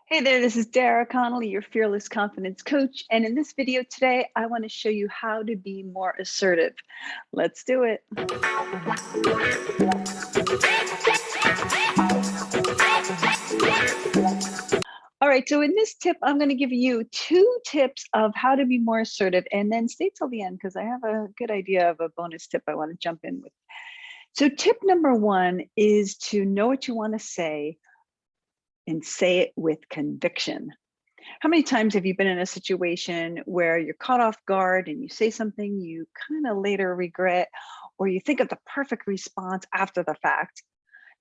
Hey there, this is Dara Connolly, your fearless confidence coach. And in this video today, I want to show you how to be more assertive. Let's do it. All right, so in this tip, I'm going to give you 2 tips of how to be more assertive, and then stay till the end because I have a good idea of a bonus tip I want to jump in with. So tip number 1 is to know what you want to say and say it with conviction. How many times have you been in a situation where you're caught off guard and you say something you kind of later regret, or you think of the perfect response after the fact?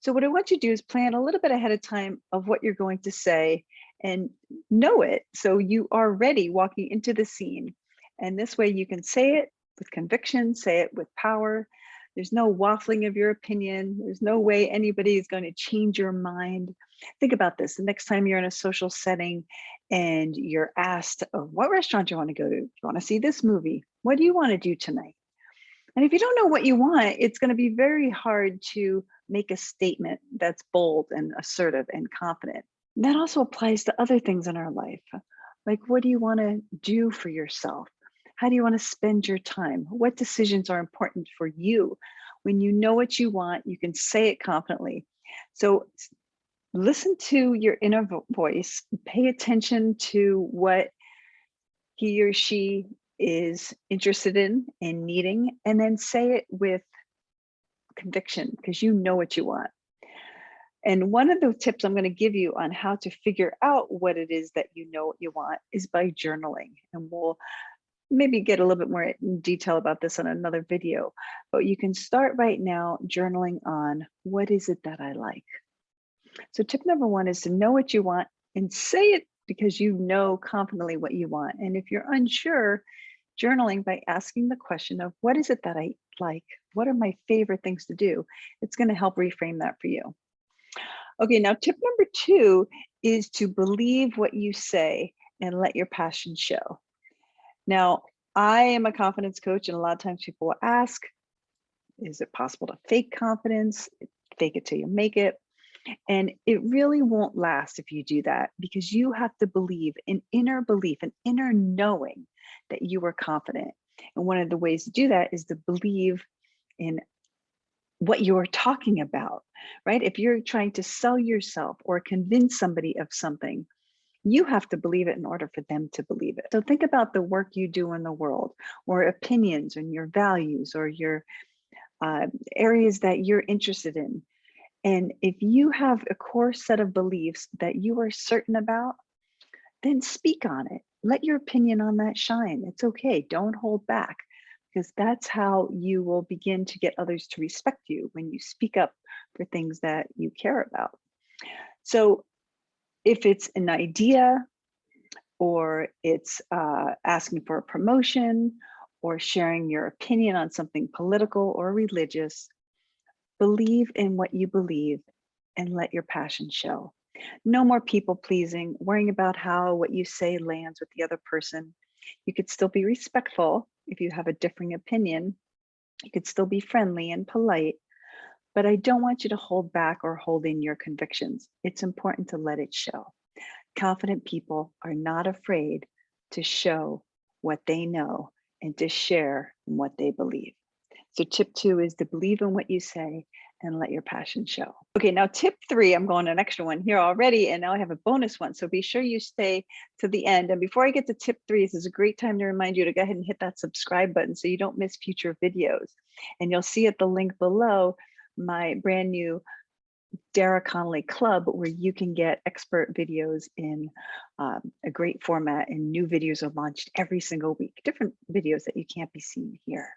So what I want you to do is plan a little bit ahead of time of what you're going to say and know it so you are ready walking into the scene. And this way you can say it with conviction, say it with power. There's no waffling of your opinion. There's no way anybody is going to change your mind. Think about this. The next time you're in a social setting and you're asked, oh, what restaurant do you want to go to? Do you want to see this movie? What do you want to do tonight? And if you don't know what you want, it's going to be very hard to make a statement that's bold and assertive and confident. And that also applies to other things in our life. Like, what do you want to do for yourself? How do you want to spend your time? What decisions are important for you? When you know what you want, you can say it confidently. So listen to your inner voice, pay attention to what he or she is interested in and needing, and then say it with conviction because you know what you want. And one of the tips I'm going to give you on how to figure out what it is that you know what you want is by journaling. And we'll maybe get a little bit more in detail about this on another video, but you can start right now journaling on what is it that I like. So tip number 1 is to know what you want and say it because you know confidently what you want. And if you're unsure, journaling by asking the question of what is it that I like? What are my favorite things to do? It's going to help reframe that for you. Okay, now tip number 2 is to believe what you say and let your passion show. Now, I am a confidence coach, and a lot of times people will ask, is it possible to fake confidence? Fake it till you make it. And it really won't last if you do that, because you have to believe, an inner knowing that you are confident. And one of the ways to do that is to believe in what you're talking about, right? If you're trying to sell yourself or convince somebody of something, you have to believe it in order for them to believe it. So think about the work you do in the world, or opinions and your values, or your areas that you're interested in. And if you have a core set of beliefs that you are certain about, then speak on it. Let your opinion on that shine. It's okay. Don't hold back, because that's how you will begin to get others to respect you, when you speak up for things that you care about. So if it's an idea, or it's asking for a promotion, or sharing your opinion on something political or religious, believe in what you believe and let your passion show. No more people pleasing, worrying about how what you say lands with the other person. You could still be respectful if you have a differing opinion. You could still be friendly and polite, but I don't want you to hold back or hold in your convictions. It's important to let it show. Confident people are not afraid to show what they know and to share what they believe. So tip 2 is to believe in what you say and let your passion show. Okay, now tip 3, I'm going an extra one here already, and now I have a bonus one. So be sure you stay to the end. And before I get to tip 3, this is a great time to remind you to go ahead and hit that subscribe button so you don't miss future videos. And you'll see at the link below my brand new DaraConnollyCLUB, where you can get expert videos in a great format, and new videos are launched every single week, different videos that you can't be seen here.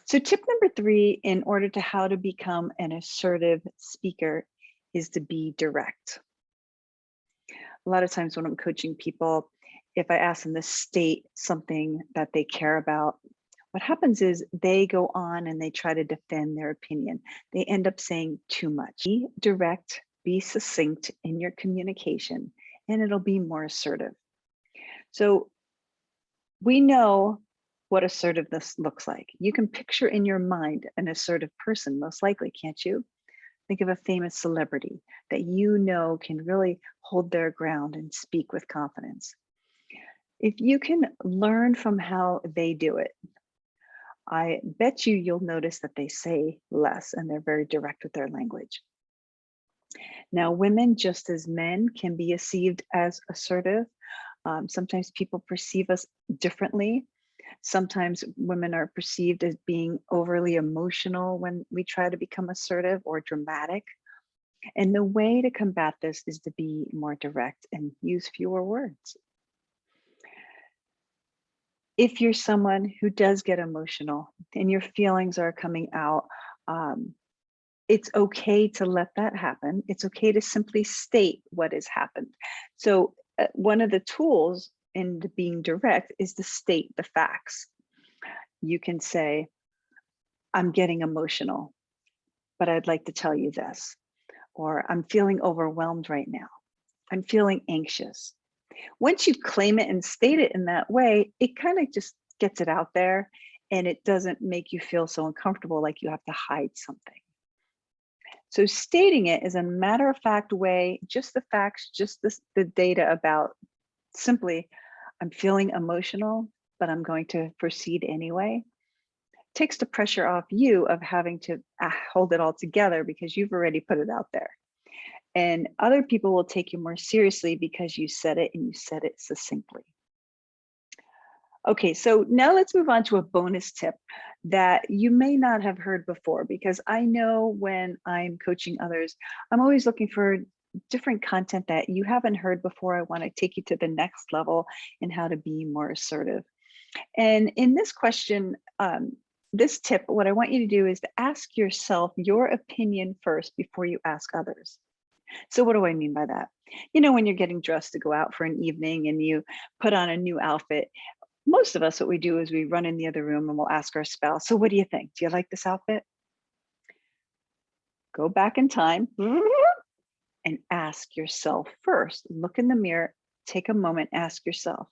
So tip number 3, in order to how to become an assertive speaker, is to be direct. A lot of times when I'm coaching people, if I ask them to state something that they care about, what happens is they go on and they try to defend their opinion. They end up saying too much. Be direct, be succinct in your communication, and it'll be more assertive. So we know what assertiveness looks like. You can picture in your mind an assertive person, most likely, can't you? Think of a famous celebrity that you know can really hold their ground and speak with confidence. If you can learn from how they do it, I bet you'll notice that they say less and they're very direct with their language. Now, women, just as men, can be perceived as assertive. Sometimes people perceive us differently. Sometimes women are perceived as being overly emotional when we try to become assertive or dramatic. And the way to combat this is to be more direct and use fewer words. If you're someone who does get emotional and your feelings are coming out, it's okay to let that happen. It's okay to simply state what has happened. So one of the tools in being direct is to state the facts. You can say, I'm getting emotional, but I'd like to tell you this, or I'm feeling overwhelmed right now. I'm feeling anxious. Once you claim it and state it in that way, it kind of just gets it out there and it doesn't make you feel so uncomfortable like you have to hide something. So stating it is a matter of fact way, just the facts, just the data about simply, I'm feeling emotional, but I'm going to proceed anyway, takes the pressure off you of having to hold it all together because you've already put it out there. And other people will take you more seriously because you said it and you said it succinctly. Okay, so now let's move on to a bonus tip that you may not have heard before, because I know when I'm coaching others, I'm always looking for different content that you haven't heard before. I want to take you to the next level in how to be more assertive. And in this question, this tip, what I want you to do is to ask yourself your opinion first before you ask others. So what do I mean by that? You know, when you're getting dressed to go out for an evening and you put on a new outfit, most of us, what we do is we run in the other room and we'll ask our spouse, so what do you think? Do you like this outfit? Go back in time and ask yourself first. Look in the mirror, take a moment, ask yourself,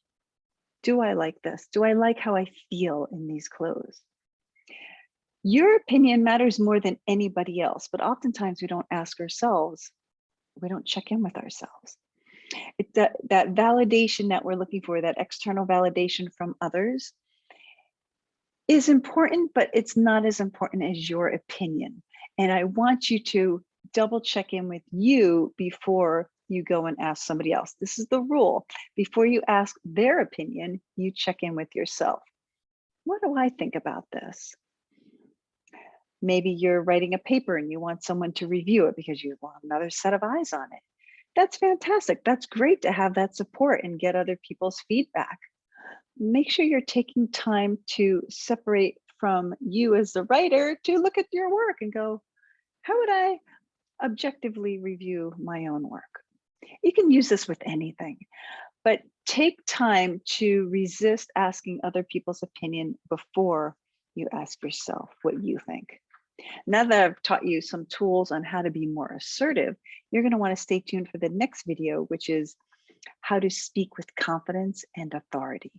do I like this? Do I like how I feel in these clothes? Your opinion matters more than anybody else, but oftentimes we don't ask ourselves, we don't check in with ourselves. It's that validation that we're looking for, that external validation from others, is important, but it's not as important as your opinion. And I want you to double check in with you before you go and ask somebody else. This is the rule. Before you ask their opinion, you check in with yourself. What do I think about this? Maybe you're writing a paper and you want someone to review it because you want another set of eyes on it. That's fantastic. That's great to have that support and get other people's feedback. Make sure you're taking time to separate from you as the writer to look at your work and go, how would I objectively review my own work? You can use this with anything, but take time to resist asking other people's opinion before you ask yourself what you think. Now that I've taught you some tools on how to be more assertive, you're going to want to stay tuned for the next video, which is how to speak with confidence and authority.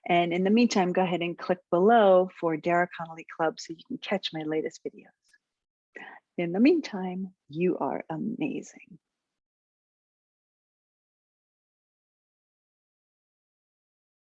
And in the meantime, go ahead and click below for DaraConnollyCLUB so you can catch my latest videos. In the meantime, you are amazing.